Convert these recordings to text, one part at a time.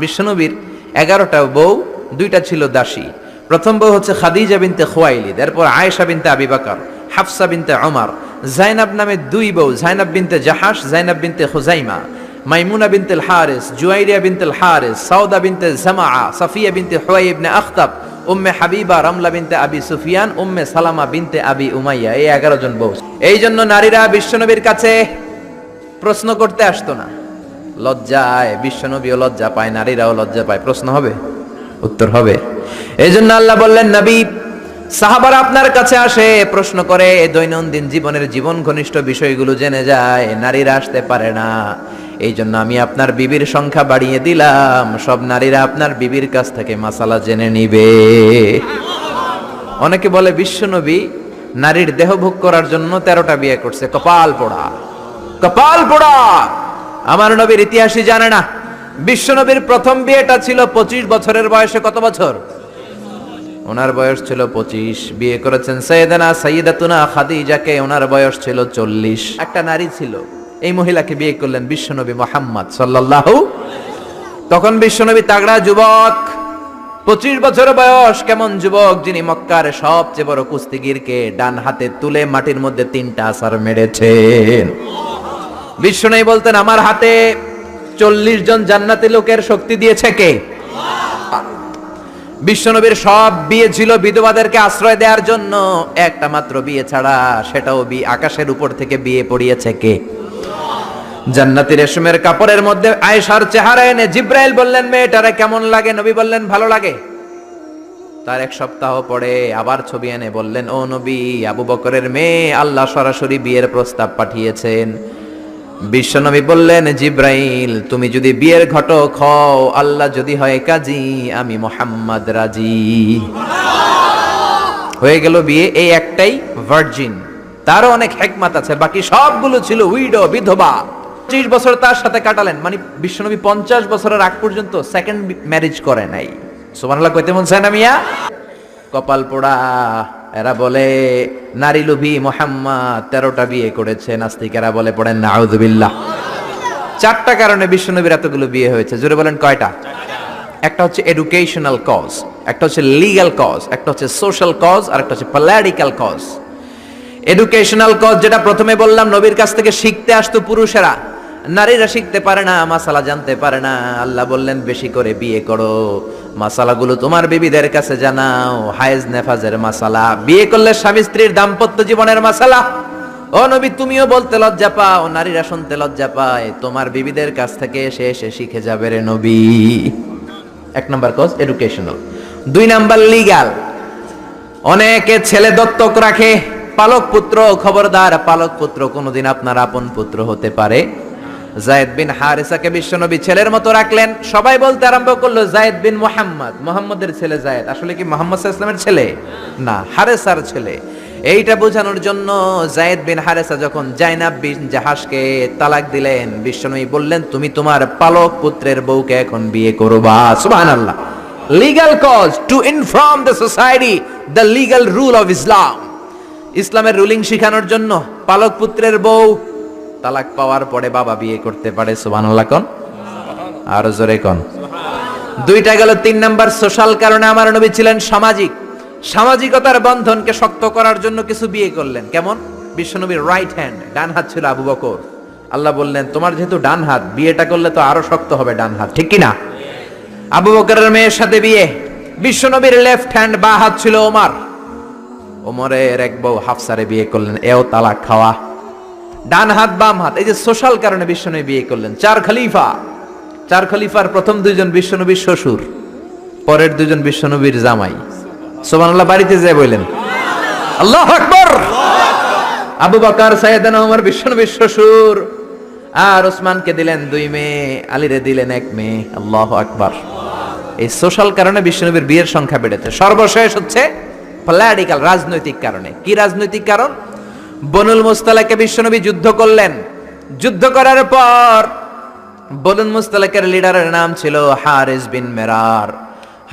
বিশ্বনবীর 11টা বউ, 2টা ছিল দাসী। প্রথম বউ হচ্ছে খাদিজা বিনতে খুয়াইলিদ, এরপর আয়েশা বিনতে আবি বকর, হাফসা বিনতে ওমর, জাইনাব নামে 2 বউ, জাইনাব বিনতে জাহাশ, জাইনাব বিনতে খুজাইমা, মাইমুনা বিনতুল হারিস, জুয়াইরিয়া বিনতুল হারিস, সাউদা বিনতে জামাআ, সাফিয়া বিনতে হুয়াই ইবনে আখতাব, উম্মে হাবিবা, রামলা বিনতে আবি সুফিয়ান, উম্মে সালামা বিনতে আবি উমাইয়া। এই 11 জন বউ। এই জন্য নারীরা বিশ্বনবীর কাছে প্রশ্ন করতে আসতো না, লজ্জায়। বিশ্বনবীও লজ্জা পায়, নারীরাও লজ্জা পায়। প্রশ্ন হবে, উত্তর হবে। এই জন্য আল্লাহ বললেন, নবী সাহাবারা আপনার কাছে আসে, প্রশ্ন করে, দৈনন্দিন জীবনের জীবন ঘনিষ্ঠ বিষয়গুলো জেনে যায়, নারীরা আসতে পারে না। এই জন্য আমি আপনার বিবির সংখ্যা বাড়িয়ে দিলাম, সব নারীরা আপনার বিবির কাছ থেকে মাসালা জেনে নিবে। অনেকে বলে বিশ্বনবী নারীর দেহ ভোগ করার জন্য 13টা বিয়ে করছে। কপাল পোড়া, কপাল পোড়া। আমার নবীর ইতিহাসই জানে না। বিশ্বনবীর প্রথম বিয়েটা ছিল 25 বছরের বয়সে। কত বছর? ওনার বয়স ছিল 25। বিয়ে করেছেন সাইয়্যিদাতুনা খাদিজাকে, ওনার বয়স ছিল 40। একটা নারী ছিল, এই মহিলাকে বিয়ে করলেন বিশ্বনবী মুহাম্মদ সাল্লাল্লাহু। তখন বিশ্বনবী তাগড়া যুবক, 25 বছর বয়স। কেমন যুবক? যিনি মক্কার সবচেয়ে বড় কুস্তিগিরকে ডান হাতে তুলে মাটির মধ্যে 3টা আছাড় মেরেছেন। বিশ্বনবী বলতেন, আমার হাতে 40 জন জান্নাতি লোকের শক্তি দিয়েছে কে? বিশ্বনবীর সব বিয়ে ছিল বিধবাদেরকে আশ্রয় দেওয়ার জন্য, একটা মাত্র বিয়ে ছাড়া, সেটাও আকাশের উপর থেকে বিয়ে পড়িয়েছে কে? জান্নাতি রেশমের কাপড়ের মধ্যে আয়েশার চেহারা এনে জিব্রাইল বললেন, মেয়েটারে কেমন লাগে? নবী বললেন, ভালো লাগে। তার 1 সপ্তাহ পরে আবার ছবি এনে বললেন, ও নবী, আবু বকরের মেয়ে, আল্লাহ সরাসরি বিয়ের প্রস্তাব পাঠিয়েছেন। বিশ্বনবী বললেন, জিব্রাইল, তুমি যদি বিয়ের ঘটক হও, আল্লাহ যদি হয় কাজী, আমি মুহাম্মদ রাজি। হয়ে গেল বিয়ে। এই একটাই ভার্জিন, তারও অনেক হিকমত আছে, বাকি সবগুলো ছিল উইডো, বিধবা। 25 বছর তার সাথে কাটালেন, মানে বিশ্বনবী 50 বছরের আগ পর্যন্ত সেকেন্ড ম্যারেজ করে নাই। সুবহানাল্লাহ কইতে মন চায় না মিয়া? কপাল পোড়া। এরা বলে নারী লোভী মুহাম্মদ 13টা বিয়ে করেছে। নাস্তিকেরা বলে, পড়েন নাউযুবিল্লাহ। 4টা কারণে বিশ্বনবীর এতগুলো বিয়ে হয়েছে। জোরে বলেন, কয়টা? একটা হচ্ছে এডুকেশনাল কজ, একটা হচ্ছে লিগ্যাল কজ, একটা হচ্ছে সোশ্যাল কজ, আর একটা হচ্ছে পলিটিক্যাল কজ। এডুকেশনাল কজ যেটা প্রথমে বললাম, নবীর কাছ থেকে শিখতে আসতো পুরুষেরা, নারীরা শিখতে পারে না, মাসালা জানতে পারে না। আল্লাহ বললেন, বেশি করে বিয়ে করো, মাসালাগুলো তোমার বিবিদের কাছে জানাও, হায়েজ নেফাজের মাসালা, বিয়ে করলে স্বামী স্ত্রীর দাম্পত্য জীবনের মাসালা। ও নবী, তুমিও বলতে লজ্জা পাও, নারীরা শুনতে লজ্জা পায়, তোমার বিবিদের কাছ থেকে এসে এসে শিখে যাবে রে নবী। 1 number cause educational. 2 number legal. অনেকে ছেলে দত্তক রাখে, পালক পুত্র। খবরদার, পালক পুত্র কোনোদিন আপনার আপন পুত্র হতে পারে। যায়েদ বিন হারিসাকে বিশ্বনবী ছেলের মতো রাখলেন। সবাই বলতে আরম্ভ করলো, যায়েদ বিন মুহাম্মদ, মুহাম্মদের ছেলে যায়েদ। আসলে কি মুহাম্মদ সাল্লাল্লাহু আলাইহি ওয়াসাল্লামের ছেলে? না, হারেসার ছেলে। এইটা বোঝানোর জন্য যায়েদ বিন হারেসা যখন জাইনাব বিন জাহাশকে তালাক দিলেন, বিশ্বনবী বললেন, তুমি তোমার পালক পুত্রের বউকে এখন বিয়ে করবা। সুবহানাল্লাহ। Legal cause, to inform the society the legal rule of Islam. ইসলামের রুলিং শিখানোর জন্য পালক পুত্রের বউ তালাক পাওয়ার পরে বাবা বিয়ে করতে পারে। সুবহানাল্লাহ কোন? আর জোরে কোন? 2টা গেল। 3 নাম্বার সোশ্যাল কারণে আমার নবী ছিলেন সামাজিক। সামাজিকতার বন্ধনকে শক্ত করার জন্য কিছু বিয়ে করলেন। কেমন? বিশ্বনবীর রাইট হ্যান্ড, ডান হাত ছিল আবু বকর। আল্লাহ বললেন, তোমার যেহেতু ডান হাত, বিয়েটা করলে তো আরো শক্ত হবে ডান হাত, ঠিক কি না? আবু বকরের মেয়ের সাথে বিয়ে। বিশ্বনবীর লেফট হ্যান্ড, বা হাত ছিল ওমর। ওমরের 1 বউ হাফসারে বিয়ে করলেন, এও তালাক খাওয়া। ডান হাত বাম হাত, এই যে সোশ্যাল কারণে বিশ্বনবী বিয়ে করলেন। 4 খলিফা। 4 খলিফার প্রথম 2 জন বিশ্বনবীর শ্বশুর, পরের 2 জন বিশ্বনবীর জামাই। সুবহানাল্লাহ। বাড়িতে যায় বললেন, আল্লাহু আকবার। আবু বকর, সাইয়েদনা ওমর বিশ্বনবীর শ্বশুর, আর ওসমানকে দিলেন 2 মেয়ে, আলীরে দিলেন 1 মেয়ে। আল্লাহু আকবার। এই সোশ্যাল কারণে বিশ্বনবীর বিয়ের সংখ্যা বেড়েছে। সর্বশেষ হচ্ছে পলিটিক্যাল, রাজনৈতিক কারণে। কি রাজনৈতিক কারণ? বনুল মুস্তালাকে বিশ্বনবী যুদ্ধ করলেন। যুদ্ধ করার পর বনুল মুস্তালাকের লিডারের নাম ছিল হারিস বিন মেরার।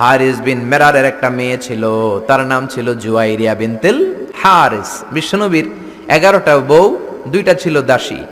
হারিস বিন মেরারের একটা মেয়ে ছিল, তার নাম ছিল জুয়াইরিয়া বিনতুল হারিস। বিশ্বনবীর 11টা বউ, 2টা ছিল দাসী।